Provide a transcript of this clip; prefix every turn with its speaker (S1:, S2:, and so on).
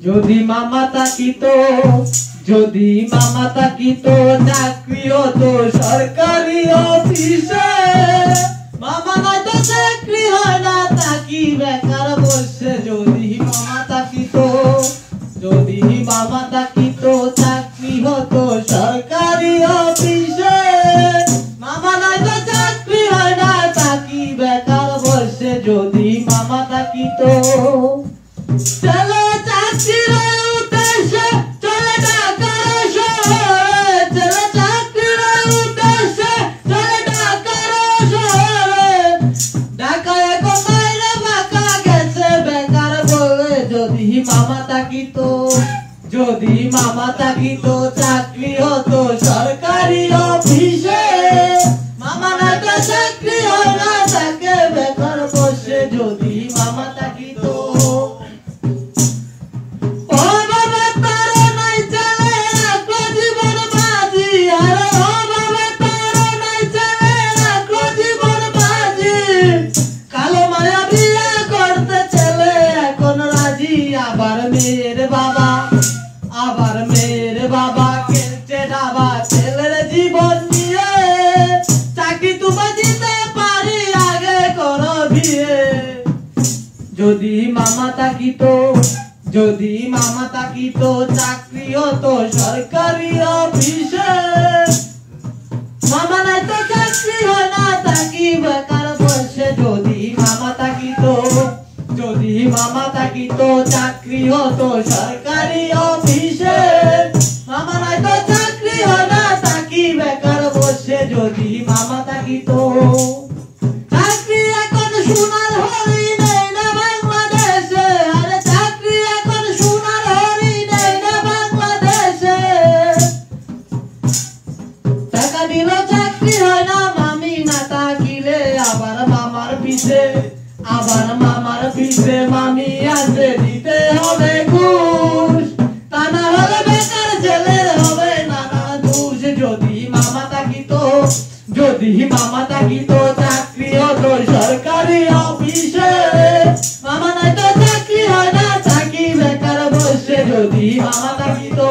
S1: যদি মামা থাকিতো, যদি মামা থাকিতো চাকরি হতো সরকারি অফিসে। মামা নয়তো চাকরি হয় না, তাকি বেকার বসে। যদি মামা থাকিতো, যদি মামা থাকিতো চাকরি হতো সরকারি অফিসে। মামা নয়তো চাকরি হয় না, তাকি বেকার বসে। যদি মামা থাকিতো, চলে চাকরির উদ্দেশ্যে, চলে ঢাকার শহরে। চলে চাকরির উদ্দেশ্যে, চলে ঢাকার শহরে। ঢাকায় এখন বাইরে ফাঁকা গেছে বেকার বলে। যদি মামা থাকিতো, যদি মামা থাকিতো চাকরি হতো সরকারি অফিসে। মামা নয়তো চাকরি হয় না, তাকে বেকার বসে। যদি মামা থাকিতো, আবার মেয়ের বাবা খেলছে ডাবা ছেলের জীবন নিয়ে। চাকরি তোমার দিতে পারি, আগে করো বিয়ে। যদি মামা থাকিতো, যদি মামা থাকিতো চাকরি হতো সরকারি অফিসে। মামা নয়তো চাকরি হয় না, তাকি বেকার বসে। যদি মামা থাকিতো, যদি মামা থাকিতো চাকরি হতো সরকারি অফিসে। মামা নয়তো চাকরি হয় না, তাকি বেকার বসে। যদি মামা থাকিতো, চাকরি এখন সোনার হরিণ এই না বাংলাদেশে। আরে চাকরি এখন সোনার হরিণ এই না বাংলাদেশে। টাকা দিল চাকরি হয় না, মামি না তাকিলে আবার মামার পিছে। আবার মামার পিছে মামি আছে, দিতে হবে ঘুষ। তা না হলে বেকার ছেলের হবে নানা দোষ। যদি মামা থাকিতো, যদি মামা থাকিতো চাকরি হতো সরকারি অফিসে। মামা নয়তো চাকরি হয় না, তাকি বেকার বসে। যদি মামা থাকিতো।